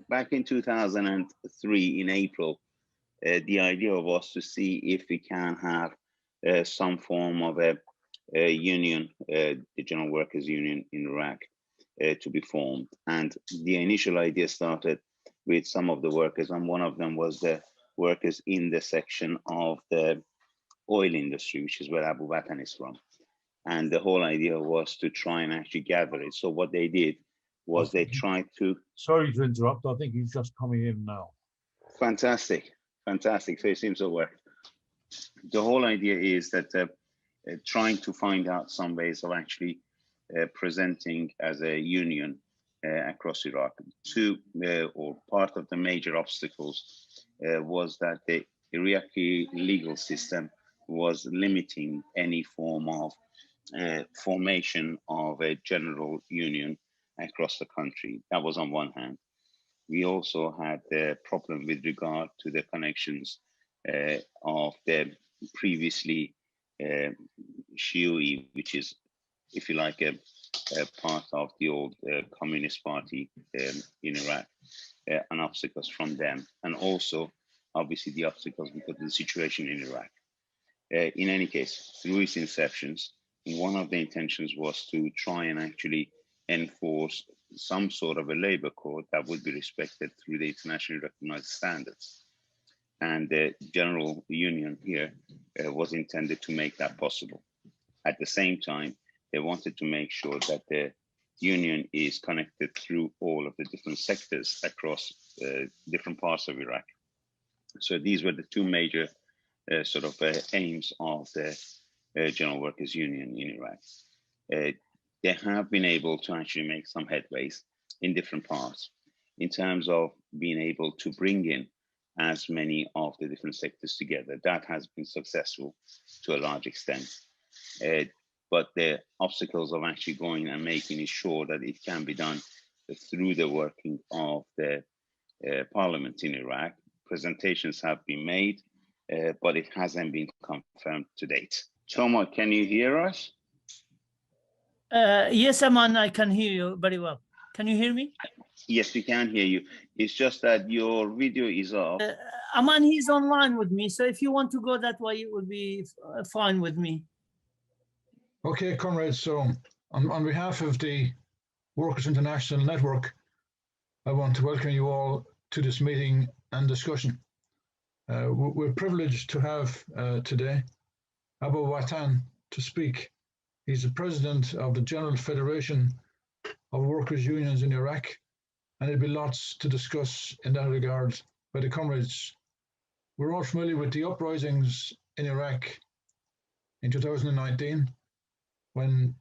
back in 2003 in April, the idea was to see if we can have some form of a union, the General Workers Union in Iraq, to be formed. And the initial idea started with some of the workers, and one of them was the workers in the section of the oil industry, which is where Abo Watan is from. And the whole idea was to try and actually gather it. So what they did was they tried to... Sorry to interrupt, I think he's just coming in now. Fantastic, fantastic. So it seems to work. The whole idea is that trying to find out some ways of actually presenting as a union across Iraq. Two, or part of the major obstacles was that the Iraqi legal system was limiting any form of formation of a general union across the country. That was on one hand. We also had the problem with regard to the connections of the previously GFWUI, which is, if you like, a part of the old Communist Party in Iraq, and obstacles from them, and also obviously the obstacles because of the situation in Iraq. In any case, through its inceptions, one of the intentions was to try and actually enforce some sort of a labor code that would be respected through the internationally recognized standards. And the general union here was intended to make that possible. At the same time, they wanted to make sure that the union is connected through all of the different sectors across different parts of Iraq. So these were the two major sort of aims of the General Workers Union in Iraq. They have been able to actually make some headways in different parts in terms of being able to bring in as many of the different sectors together. That has been successful to a large extent. But the obstacles of actually going and making it sure that it can be done through the working of the parliament in Iraq. Presentations have been made, but it hasn't been confirmed to date. Toma, can you hear us? Yes, Aman, I can hear you very well. Can you hear me? Yes, we can hear you. It's just that your video is off. Aman, he's online with me, so if you want to go that way, it would be fine with me. Okay, comrades, so on behalf of the Workers' International Network, I want to welcome you all to this meeting and discussion. We're privileged to have today Abo Watan to speak. He's the president of the General Federation of Workers' Unions in Iraq, and there'll be lots to discuss in that regard by the comrades. We're all familiar with the uprisings in Iraq in 2019, when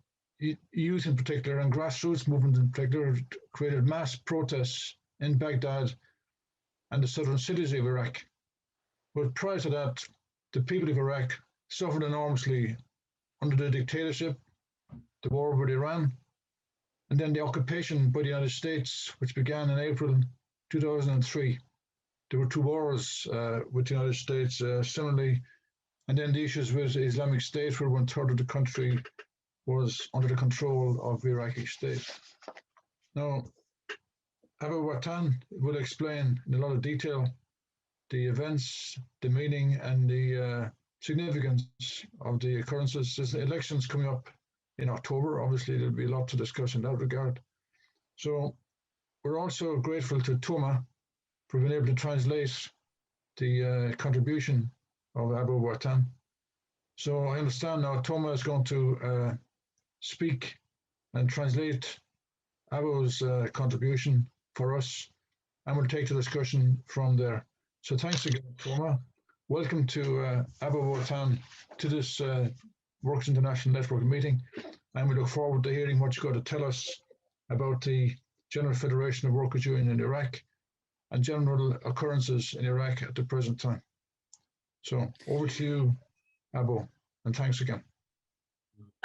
youth in particular and grassroots movement in particular created mass protests in Baghdad and the southern cities of Iraq. But prior to that, the people of Iraq suffered enormously under the dictatorship, the war with Iran, and then the occupation by the United States, which began in April 2003. There were two wars with the United States similarly, and then the issues with Islamic State, where 1/3 of the country was under the control of the Iraqi state. Now, Abo Watan will explain in a lot of detail the events, the meaning, and the significance of the occurrences. There's elections coming up in October. Obviously, there'll be a lot to discuss in that regard. So we're also grateful to Toma for being able to translate the contribution of Abo Watan. So I understand now Toma is going to speak and translate Abo's contribution for us, and we'll take the discussion from there. So thanks again, Toma. Welcome to Abo Watan to this Workers' International Network meeting, and we look forward to hearing what you've got to tell us about the General Federation of Workers' Union in Iraq and general occurrences in Iraq at the present time. So over to you, Abo, and thanks again.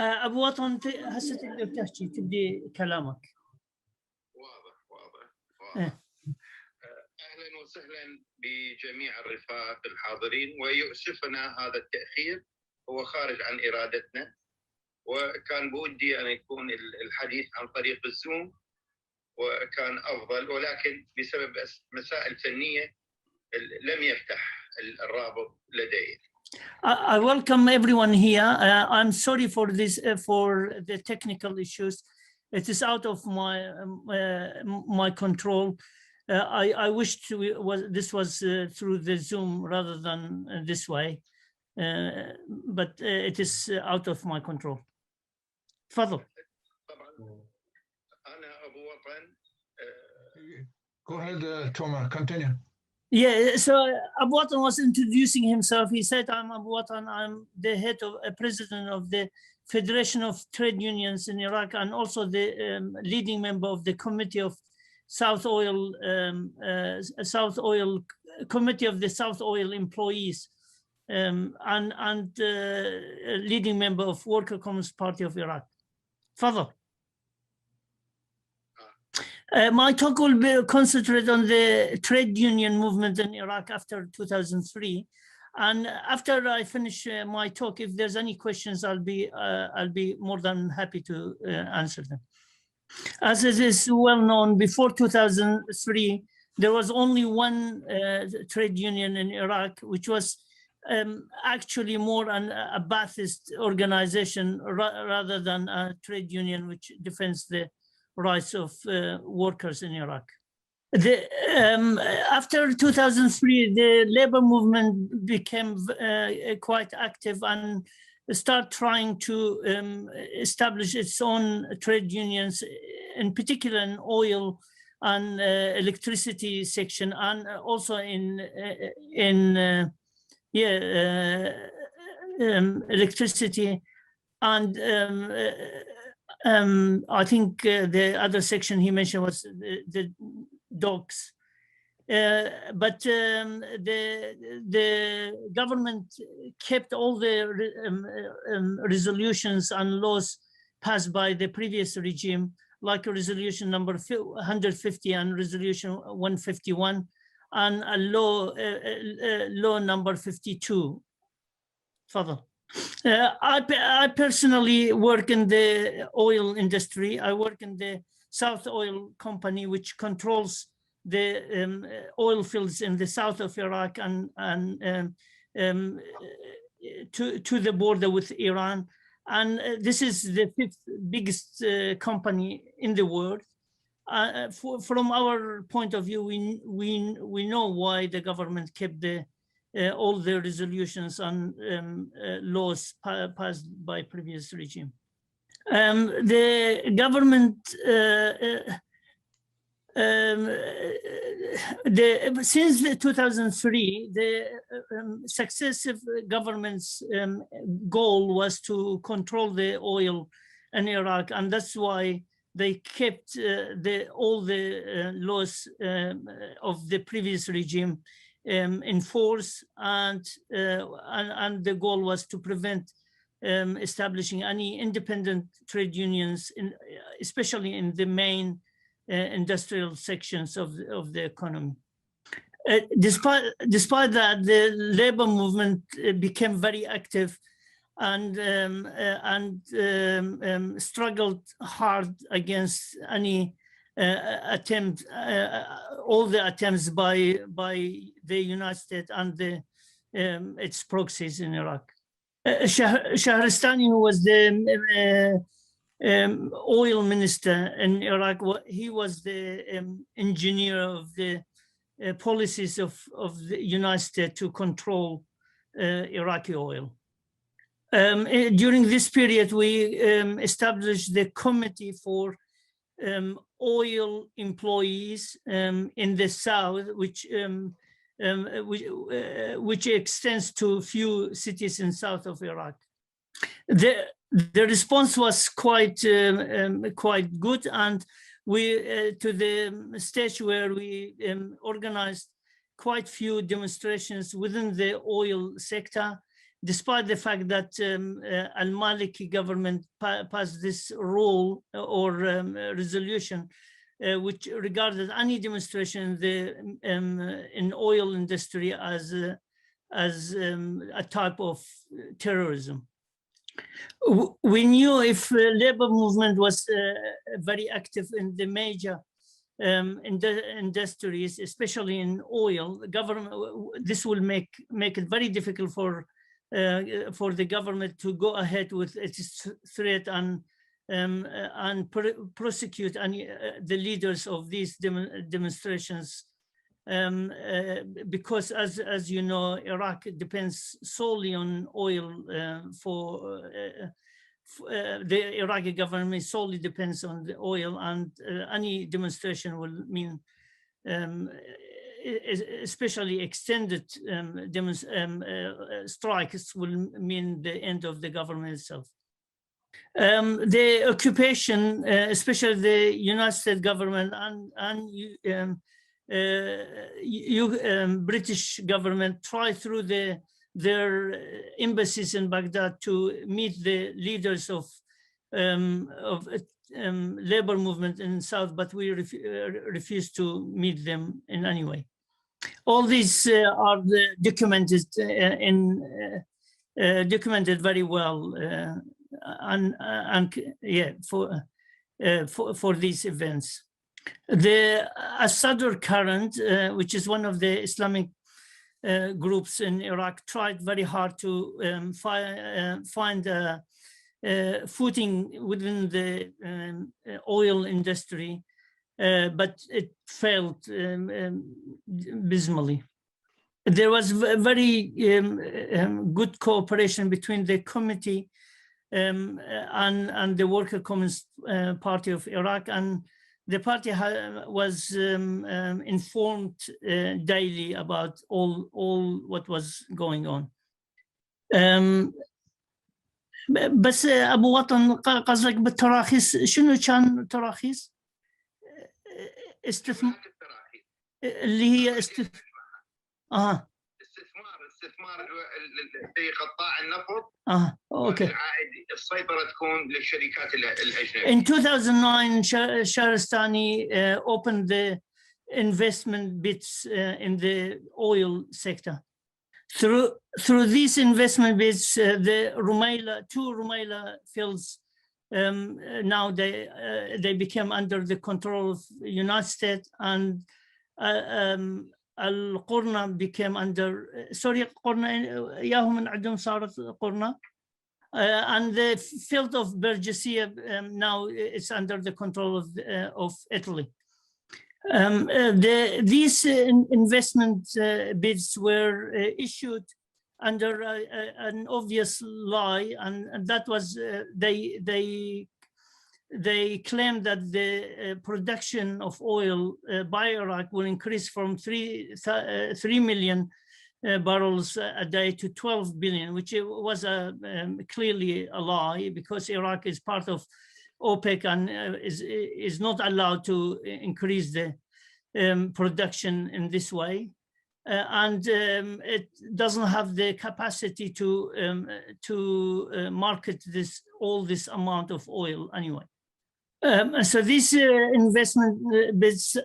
أبو وطن هسه تقدر تحكي تبدي كلامك. واضح. أهلا وسهلا بجميع الرفاق الحاضرين، ويؤسفنا هذا التأخير، هو خارج عن إرادتنا، وكان بودي أن يكون الحديث عن طريق الزوم، وكان أفضل، ولكن بسبب مسائل فنية لم يفتح الرابط لدي. I welcome everyone here. I'm sorry for this, for the technical issues. It is out of my control. I wish this was through the Zoom rather than this way, but it is out of my control. تفضل. أنا أبو وطن. Go ahead, Thomas, continue. Yeah, so Abo Watan was introducing himself. He said, I'm Abo Watan, I'm the head of president of the Federation of Trade Unions in Iraq, and also the leading member of the Committee of South Oil, Committee of the South Oil Employees, and leading member of Worker Communist Party of Iraq. Further. My talk will be concentrated on the trade union movement in Iraq after 2003, and after I finish my talk, if there's any questions, I'll be more than happy to answer them. As it is well known, before 2003, there was only one trade union in Iraq, which was actually more a Ba'athist organization rather than a trade union which defends the rights of workers in Iraq. After 2003, the labor movement became quite active and started trying to establish its own trade unions, in particular in oil and electricity section, and also in electricity and I think the other section he mentioned was the docks. But the government kept all the resolutions and laws passed by the previous regime, like resolution number 150 and resolution 151, and a law number 52. Further. I personally work in the oil industry. I work in the South Oil Company, which controls the oil fields in the south of Iraq and to the border with Iran. And this is the 5th biggest company in the world. From our point of view, we know why the government kept all the resolutions and laws passed by previous regime. The government, since 2003, the successive government's goal was to control the oil in Iraq, and that's why they kept all the laws of the previous regime in force, and the goal was to prevent establishing any independent trade unions, especially in the main industrial sections of the economy. Despite that, the labor movement became very active and struggled hard against any attempt, all the attempts by the United States and its proxies in Iraq. Shahristani, who was the oil minister in Iraq, he was the engineer of the policies of the United States to control Iraqi oil. During this period, we established the Committee for Oil Employees in the South, which extends to few cities in south of Iraq. The response was quite good, and we to the stage where we organized quite few demonstrations within the oil sector, despite the fact that al-Maliki government passed this rule or resolution which regarded any demonstration in oil industry as a type of terrorism. We knew if labor movement was very active in the major in the industries, especially in oil. The government, this will make it very difficult for the government to go ahead with its threat and prosecute any the leaders of these demonstrations, because as you know, Iraq depends solely on oil the Iraqi government solely depends on the oil, and any demonstration will mean, especially extended strikes, will mean the end of the government itself. The occupation, especially the United States government and British government, try through their embassies in Baghdad to meet the leaders of labor movement in South, but we refuse to meet them in any way. All these are documented documented very well, for these events. The Sadr current, which is one of the Islamic groups in Iraq, tried very hard to find a footing within the oil industry, but it failed dismally. There was very good cooperation between the committee and the Worker Communist Party of Iraq, and the party was informed daily about all what was going on. بس أبو وطن قصدك بالتراخيص شنو كان تراخيص؟ استثمار اللي هي استثمار في قطاع النفط. اوكي. العائد السيطرة تكون للشركات الأجنبية. In 2009, Shahristani opened the investment bids in the oil sector. Through these investment bids, the two Rumaila fields, now they became under the control of the United States, and Al-Qurna became under, Qurna ياهم من عندهم صارت قرنا, and the field of Bergessia now is under the control of Italy. These investment bids were issued under an obvious lie, and that was they claimed that the production of oil by Iraq will increase from 3 million barrels a day to 12 billion, which was clearly a lie, because Iraq is part of OPEC and is not allowed to increase the production in this way, and it doesn't have the capacity to market all this amount of oil anyway. So this investment bids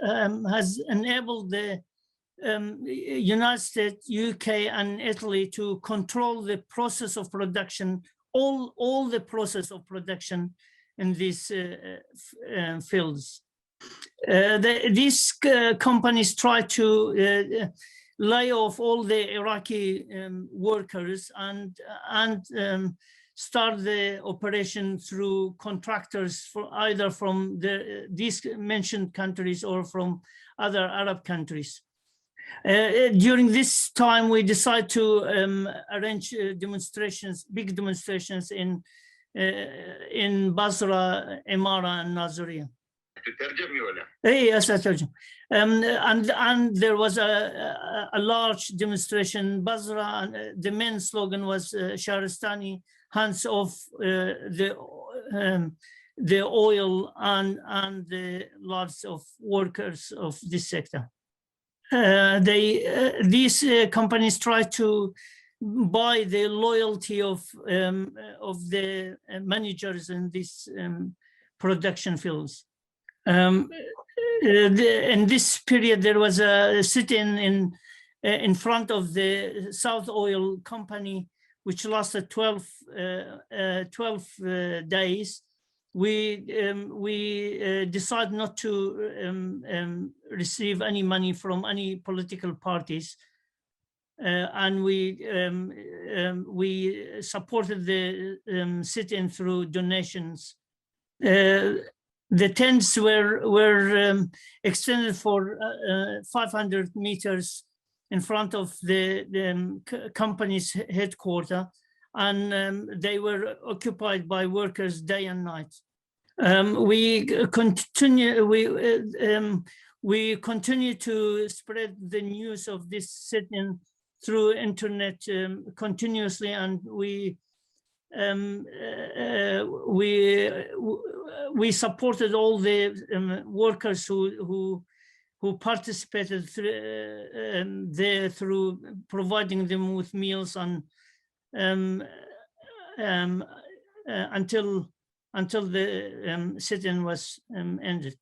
has enabled the United States, UK, and Italy to control the process of production, all the process of production in these fields. These companies try to lay off all the Iraqi workers and start the operation through contractors, either from these mentioned countries or from other Arab countries. During this time, we decided to arrange demonstrations, big demonstrations in Basra, Imara, and Naziriyah. And there was a large demonstration in Basra, and the main slogan was Shahristani, hands off the oil and the lives of workers of this sector. These companies try to buy the loyalty of the managers in these production fields. In this period, there was a sit-in in front of the South Oil Company, which lasted 12 days, we decided not to receive any money from any political parties, and we supported the sit-in through donations. The tents were extended for 500 meters in front of the company's headquarters, and they were occupied by workers day and night. We continue to spread the news of this sit-in through internet continuously, and we supported all the workers who participated there through providing them with meals and until the sit-in was ended.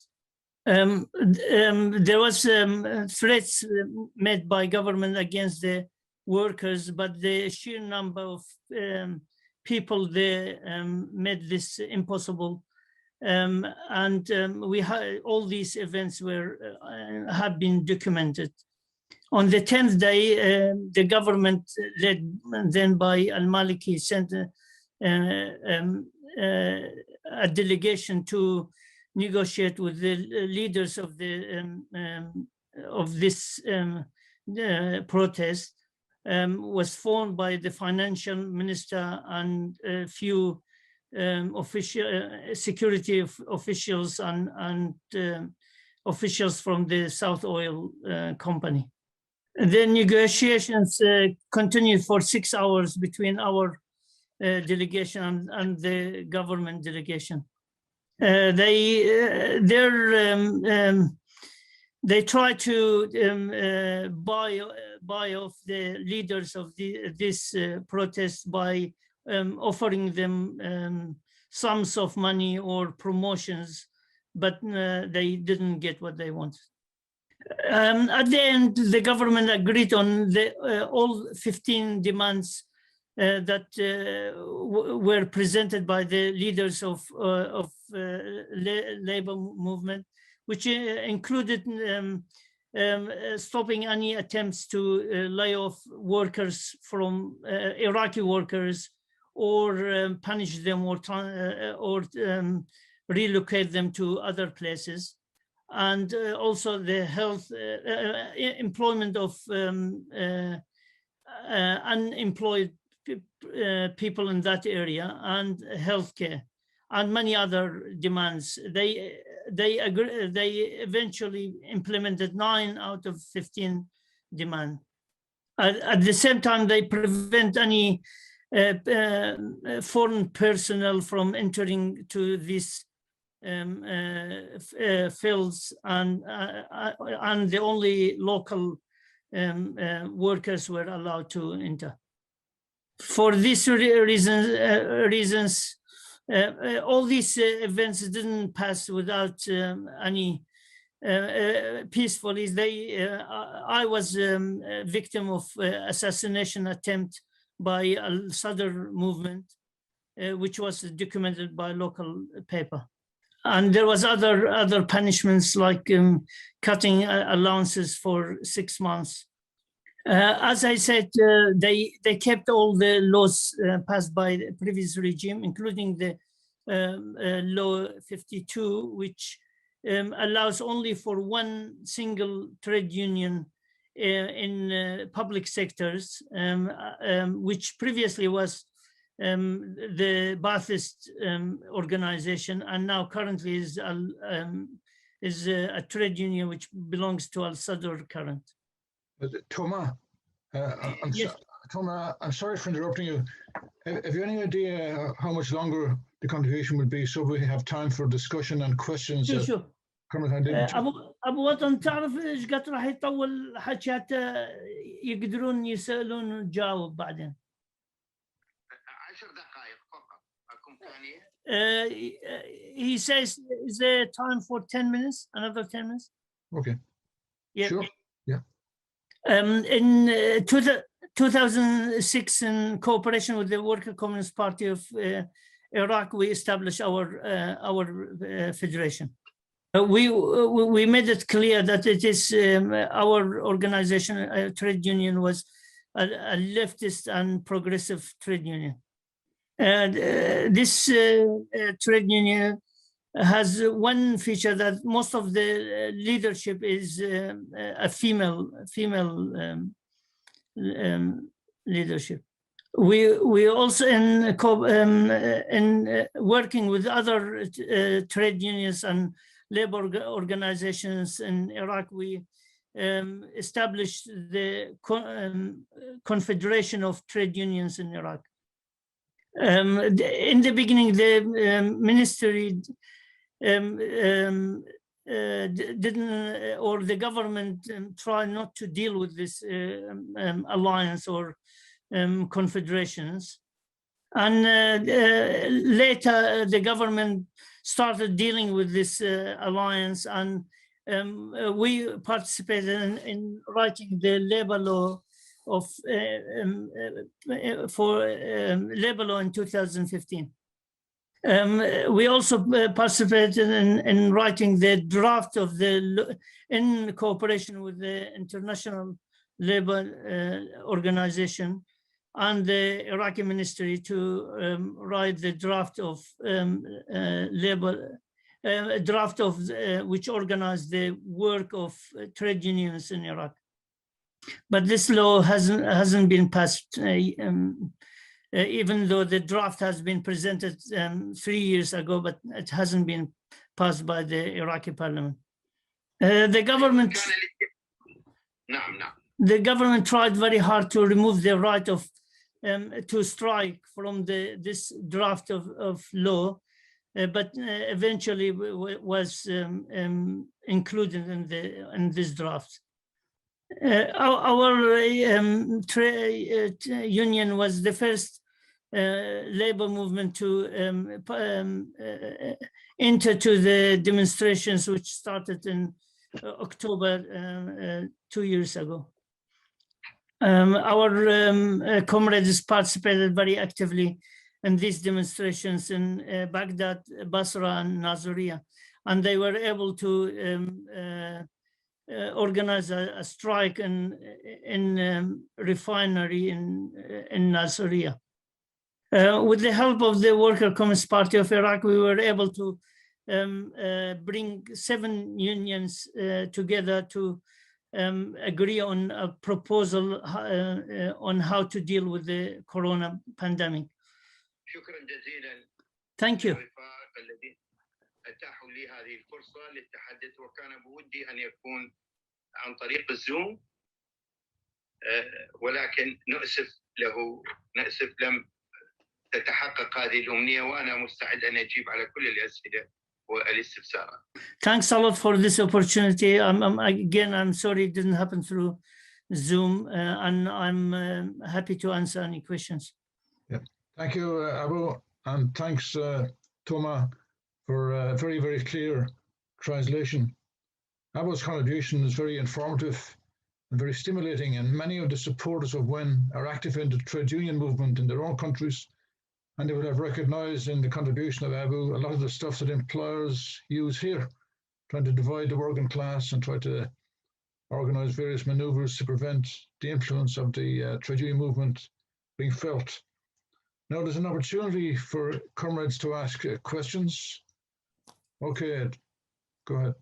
There was threats made by government against the workers, but the sheer number of people there made this impossible. We had all these events have been documented. On the 10th day, the government, led then by Al-Maliki, sent a delegation to negotiate with the leaders of this protest. Was formed by the financial minister and a few security officials and officials from the South Oil Company. The negotiations continued for 6 hours between our delegation and the government delegation. They try to buy off the leaders of this protest by offering them sums of money or promotions, but they didn't get what they wanted. At the end, the government agreed on all 15 demands that were presented by the leaders of labor movement, which included stopping any attempts to lay off workers from Iraqi workers, or punish them, or relocate them to other places, and also the health employment of unemployed people in that area, and healthcare, and many other demands. They eventually implemented 9 out of 15 demands. At the same time, they prevent any foreign personnel from entering to these fields, and the only local workers were allowed to enter. For these reasons, all these events didn't pass without any peacefully. I was a victim of assassination attempt by Al-Sadr movement, which was documented by local paper. And there was other punishments, like cutting allowances for 6 months. As I said, they kept all the laws passed by the previous regime, including the Law 52, which allows only for one single trade union in public sectors, which previously was the Ba'athist organization, and now currently is a trade union which belongs to Al-Sadr current. Toma, Yes. Toma, I'm sorry for interrupting you. Have you any idea how much longer the contribution will be, so we have time for discussion and questions? شوف أبو وطن، تعرف إيش قد راح يطول حكي حتى يقدرون يسألون ونجاوب بعدين؟ 10 دقائق فقط. أكون ثانية. He says, is there time for 10 minutes? Another 10 minutes? Okay. Yeah. Sure. Yeah. In 2006, in cooperation with the Worker Communist Party of Iraq, we established our federation. We made it clear that it is our organization, trade union, was a leftist and progressive trade union. And this trade union has one feature, that most of the leadership is a female leadership. We also in working with other trade unions and labor organizations in Iraq, we established the Confederation of Trade Unions in Iraq. In the beginning, the ministry didn't, or the government tried not to deal with this alliance or confederations. And later, the government started dealing with this alliance, and we participated in writing the labor law of labor law in 2015. We also participated in writing the draft of the, in cooperation with the International Labor Organization and the Iraqi ministry, to write the draft of which organized the work of trade unions in Iraq. But this law hasn't been passed, even though the draft has been presented 3 years ago, but it hasn't been passed by the Iraqi parliament. The government tried very hard to remove the right of to strike from this draft of law, but eventually was included in this draft. Our trade union was the first labor movement to enter to the demonstrations, which started in October 2 years ago. Our comrades participated very actively in these demonstrations in Baghdad, Basra, and Nasiriyah, and they were able to organize a strike in refinery in Nasiriyah. With the help of the Worker Communist Party of Iraq, we were able to bring 7 unions together to agree on a proposal on how to deal with the corona pandemic. Thank you. أتاحوا لي هذه الفرصة للتحدث، وكان بودي أن يكون عن طريق الزوم، ولكن نأسف لم تتحقق هذه الأمنية، وأنا مستعد أن أجيب على كل الأسئلة والاستفسارات. Thanks a lot for this opportunity. I'm sorry it didn't happen through Zoom, and I'm happy to answer any questions. Yeah. Thank you, Abu, and thanks, Toma, for a very, very clear translation. Abu's contribution is very informative and very stimulating, and many of the supporters of WIN are active in the trade union movement in their own countries, and they will have recognized in the contribution of Abu a lot of the stuff that employers use here, trying to divide the working class and try to organize various maneuvers to prevent the influence of the trade union movement being felt. Now there's an opportunity for comrades to ask questions. Okay, Ed, go ahead.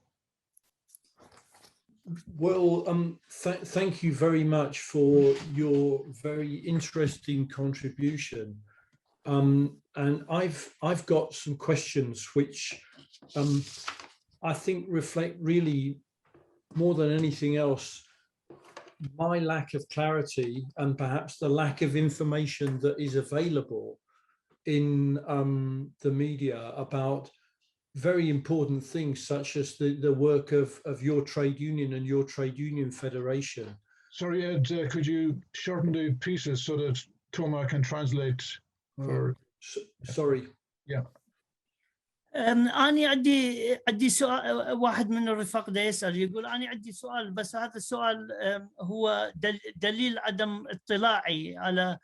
Well, thank you very much for your very interesting contribution. And I've got some questions which I think reflect really, more than anything else, my lack of clarity and perhaps the lack of information that is available in the media about very important things such as the work of your trade union and your trade union federation. Sorry, Ed, could you shorten the pieces so that Toma can translate for... Sorry. Yeah. أنا عندي سؤال. واحد من الرفاق ده يسأل يقول أنا عندي سؤال، بس هذا السؤال هو دليل عدم اطلاعي على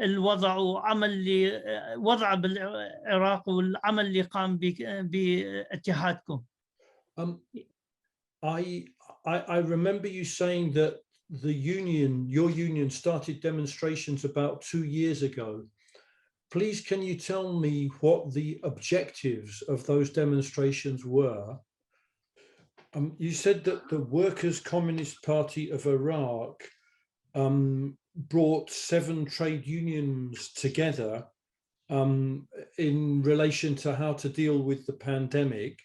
الوضع وعمل اللي وضعه بالعراق والعمل اللي قام باتحادكم. I remember you saying that your union started demonstrations about 2 years ago. Please, can you tell me what the objectives of those demonstrations were? You said that the Workers' Communist Party of Iraq brought 7 trade unions together in relation to how to deal with the pandemic.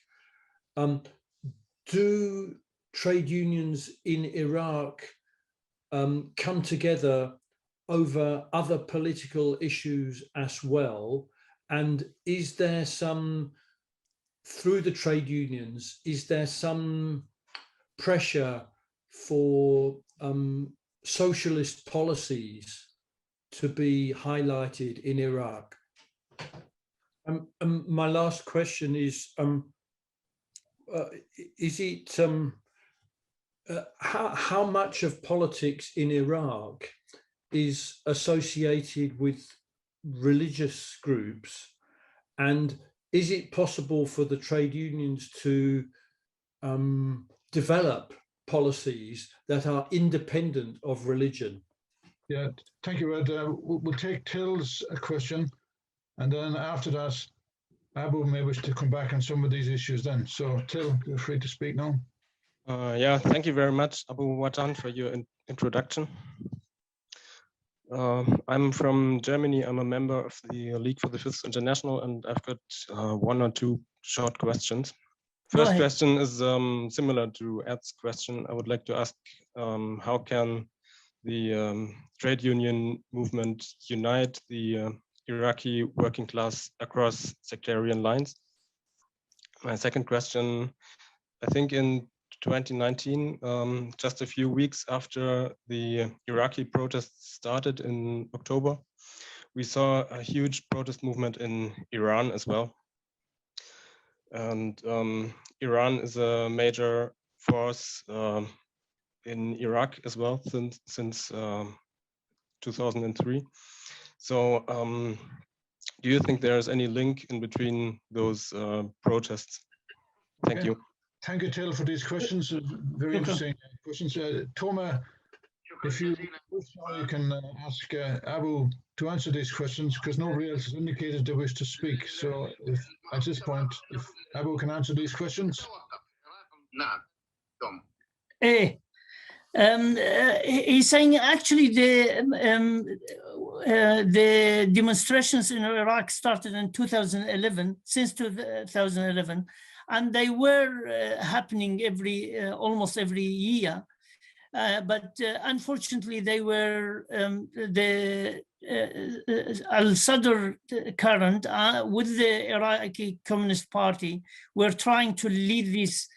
Do trade unions in Iraq come together over other political issues as well? And is there some, through the trade unions, is there some pressure for socialist policies to be highlighted in Iraq? My last question is it how much of politics in Iraq is associated with religious groups, and is it possible for the trade unions to develop policies that are independent of religion? Yeah, thank you, Ed. We'll take Till's question, and then after that, Abo may wish to come back on some of these issues then. So Till, you're free to speak now. Yeah, thank you very much, Abo Watan, for your introduction. I'm from Germany. I'm a member of the League for the Fifth International, and I've got 1 or 2 short questions. First question is similar to Ed's question. I would like to ask, how can the trade union movement unite the Iraqi working class across sectarian lines? My second question, I think in 2019, just a few weeks after the Iraqi protests started in October, we saw a huge protest movement in Iran as well. And Iran is a major force in Iraq as well since 2003. So do you think there's any link in between those protests? Thank you. Thank you, Till, for these questions. Very interesting questions. Toma, if you wish, you can ask Abo to answer these questions, because nobody else has indicated they wish to speak. So if at this point, if Abo can answer these questions. He's saying actually the demonstrations in Iraq started in 2011, since 2011, and they were happening almost every year. But unfortunately, they were the al-Sadr current with the Iraqi Communist Party were trying to lead these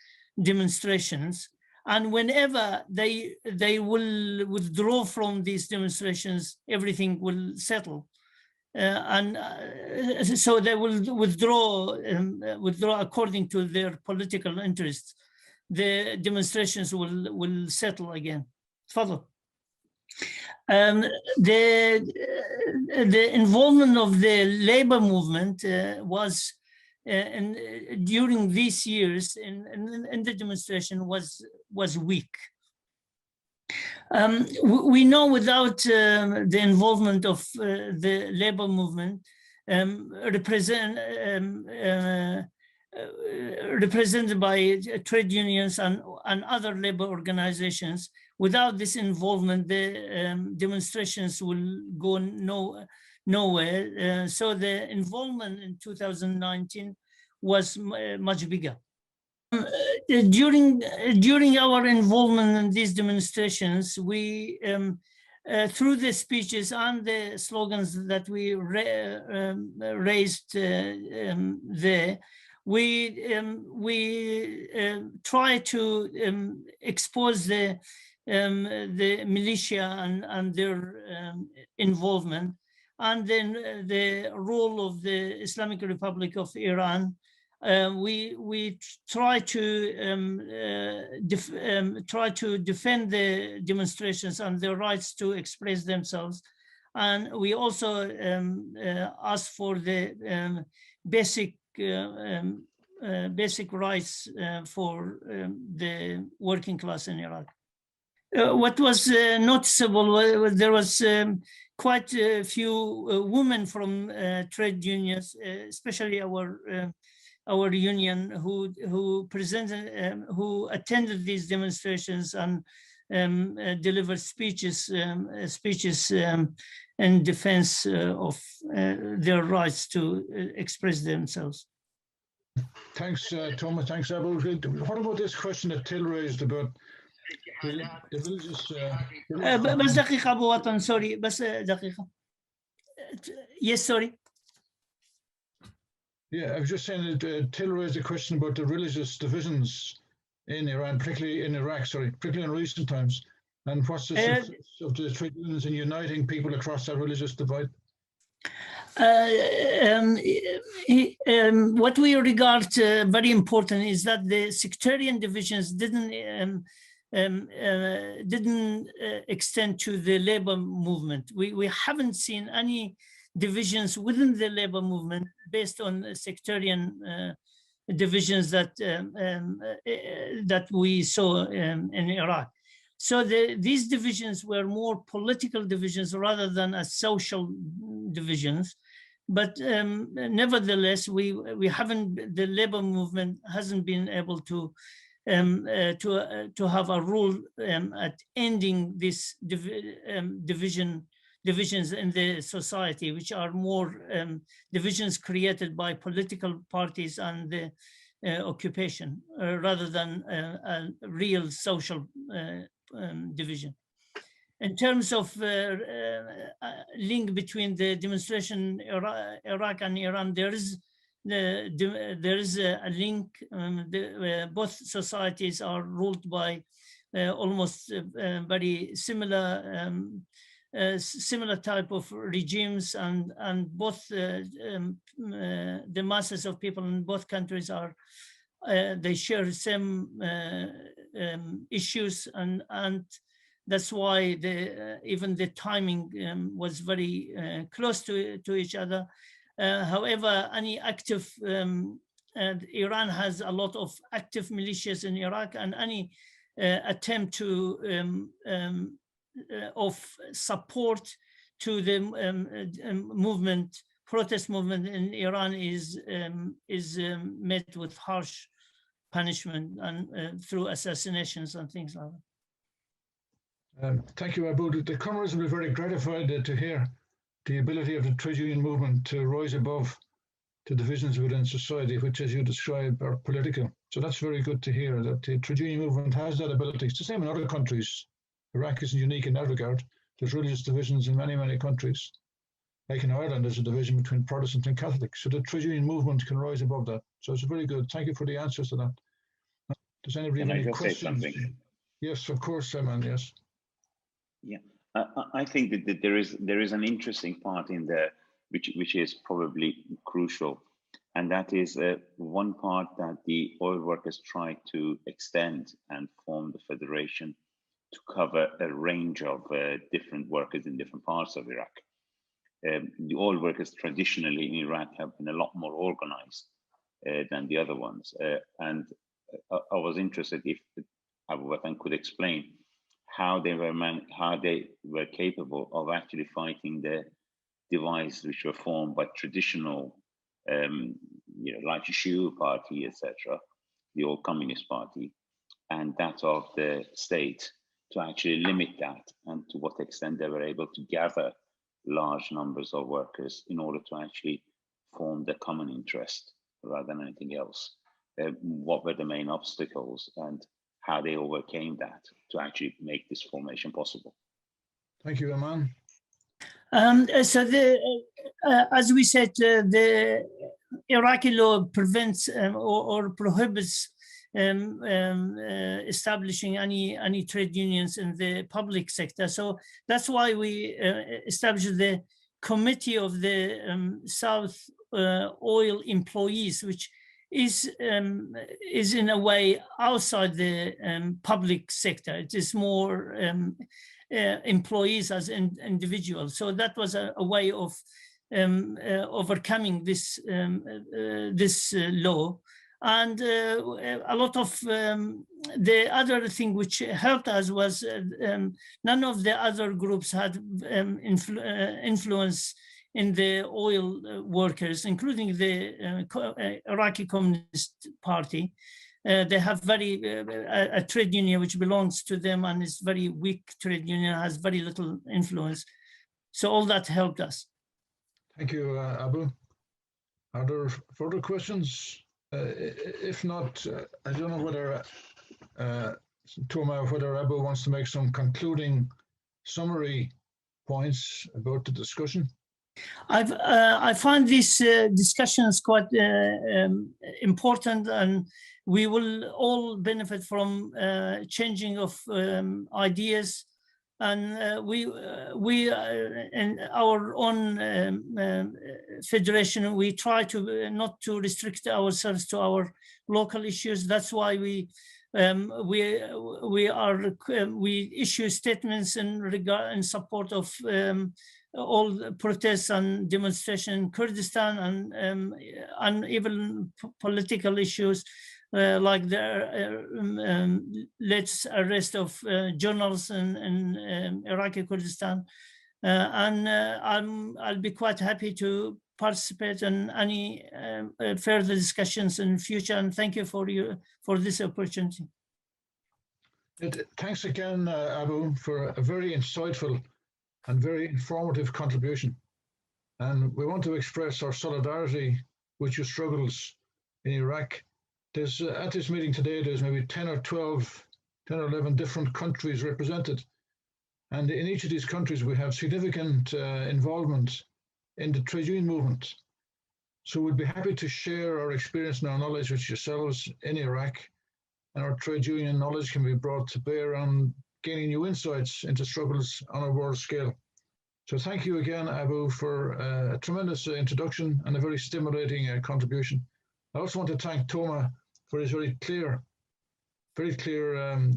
demonstrations. And whenever they will withdraw from these demonstrations, everything will settle. So they will withdraw according to their political interests. The demonstrations will settle again. Further. The involvement of the labor movement was during these years in the demonstration was weak. We know without the involvement of the labor movement represented by trade unions and other labor organizations, without this involvement, the demonstrations will go nowhere. So the involvement in 2019 was much bigger. During our involvement in these demonstrations, we, through the speeches and the slogans that we raised there, we try to expose the militia and their involvement, and then the role of the Islamic Republic of Iran. We try to defend the demonstrations and their rights to express themselves, And we also asked for the basic rights for the working class in Iraq. What was noticeable was there was quite a few women from trade unions, especially our union, who presented, who attended these demonstrations and delivered speeches in defense of their rights to express themselves. Thanks, Thomas. Thanks, Abo. What about this question that Till raised about the religious? بس دقيقة أبو وطن, sorry, بس دقيقة. Yes, sorry. Yeah, I was just saying that Till raised a question about the religious divisions in Iran, particularly in Iraq, sorry, particularly in recent times. And what's the success of the trade unions in uniting people across that religious divide? What we regard very important is that the sectarian divisions didn't extend to the labor movement. We haven't seen any divisions within the labor movement based on sectarian divisions that we saw in Iraq. So these divisions were more political divisions rather than as social divisions. But nevertheless, the labor movement hasn't been able to have a role at ending these divisions in the society, which are more divisions created by political parties and the occupation, rather than a real social division. In terms of link between the demonstration Iraq and Iran, there is a link. Both societies are ruled by almost very similar type of regimes, and both the masses of people in both countries are they share the same issues, and that's why even the timing was very close to each other. However, any active Iran has a lot of active militias in Iraq, and any attempt to of support to the protest movement in Iran is met with harsh punishment and through assassinations and things like that. Thank you, Abo. The comrades will be very gratified to hear the ability of the trade union movement to rise above the divisions within society, which, as you describe, are political. So that's very good to hear that the trade union movement has that ability. It's the same in other countries. Iraq isn't unique in that regard. There's religious divisions in many, many countries. Like in Ireland, there's a division between Protestant and Catholic. So the trade union movement can rise above that. So it's very good. Thank you for the answers to that. Does anybody have any questions? Yes, of course, Simon, yes. Yeah, I think that there is an interesting part in there, which is probably crucial, and that is one part that the oil workers tried to extend and form the federation to cover a range of different workers in different parts of Iraq. The oil workers traditionally in Iraq have been a lot more organized than the other ones, and I was interested if Abo Watan could explain how they were capable of actually fighting the divides which were formed by traditional, like the GFWUI party, etc., the old Communist Party, and that of the state, to actually limit that, and to what extent they were able to gather large numbers of workers in order to actually form the common interest rather than anything else. What were the main obstacles, and how they overcame that to actually make this formation possible? Thank you, Aman. So as we said, the Iraqi law prevents or prohibits establishing any trade unions in the public sector. So that's why we established the Committee of the South Oil Employees, which is in a way outside the public sector. It is more employees as individuals. So that was a way of overcoming this law. And a lot of the other thing which helped us was none of the other groups had influence in the oil workers, including the Iraqi Communist Party. They have a trade union which belongs to them and is very weak trade union, has very little influence. So all that helped us. Thank you, Abu. Are there further questions? If not, I don't know whether Toma, whether Abo wants to make some concluding summary points about the discussion. I find these discussions quite important, and we will all benefit from changing of ideas. And we in our own federation, we try to not to restrict ourselves to our local issues. That's why we issue statements in support of all protests and demonstrations in Kurdistan, and even political issues. Like the latest arrest of journalists in Iraqi Kurdistan, and I'll be quite happy to participate in any further discussions in the future. And thank you for this opportunity. Thanks again, Abu, for a very insightful and very informative contribution. And we want to express our solidarity with your struggles in Iraq. There's, at this meeting today, there's maybe 10 or 11 different countries represented. And in each of these countries, we have significant involvement in the trade union movement. So we'd be happy to share our experience and our knowledge with yourselves in Iraq. And our trade union knowledge can be brought to bear on gaining new insights into struggles on a world scale. So thank you again, Abu, for a tremendous introduction and a very stimulating contribution. I also want to thank Toma for his very clear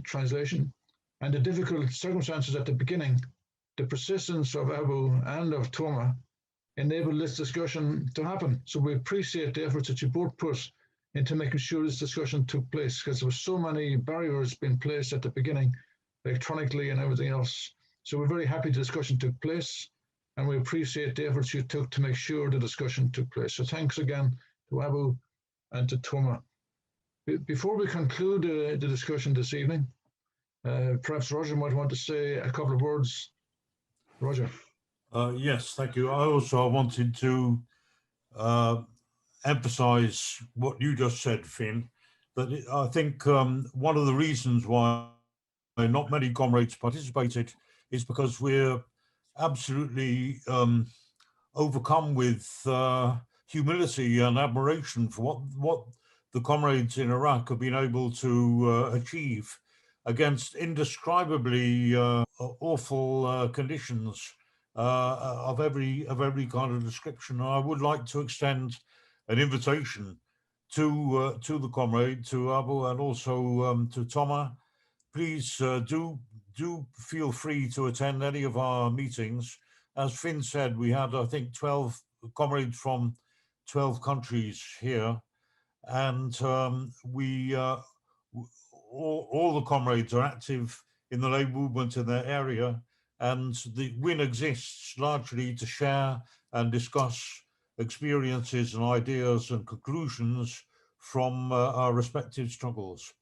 translation, and the difficult circumstances at the beginning. The persistence of Abu and of Toma enabled this discussion to happen. So we appreciate the efforts that you both put into making sure this discussion took place, because there were so many barriers being placed at the beginning, electronically and everything else. So we're very happy the discussion took place, and we appreciate the efforts you took to make sure the discussion took place. So thanks again to Abu and to Toma. Before we conclude the discussion this evening, perhaps Roger might want to say a couple of words. Roger. Yes, thank you. I also wanted to emphasize what you just said, Finn, that I think one of the reasons why not many comrades participated is because we're absolutely overcome with humility and admiration for what the comrades in Iraq have been able to achieve against indescribably awful conditions of every kind of description. And I would like to extend an invitation to the comrade, to Abu, and also to Toma. Please do feel free to attend any of our meetings. As Finn said, we had, I think, 12 comrades from 12 countries here. And all the comrades are active in the labour movement in their area, and the WIN exists largely to share and discuss experiences and ideas and conclusions from our respective struggles.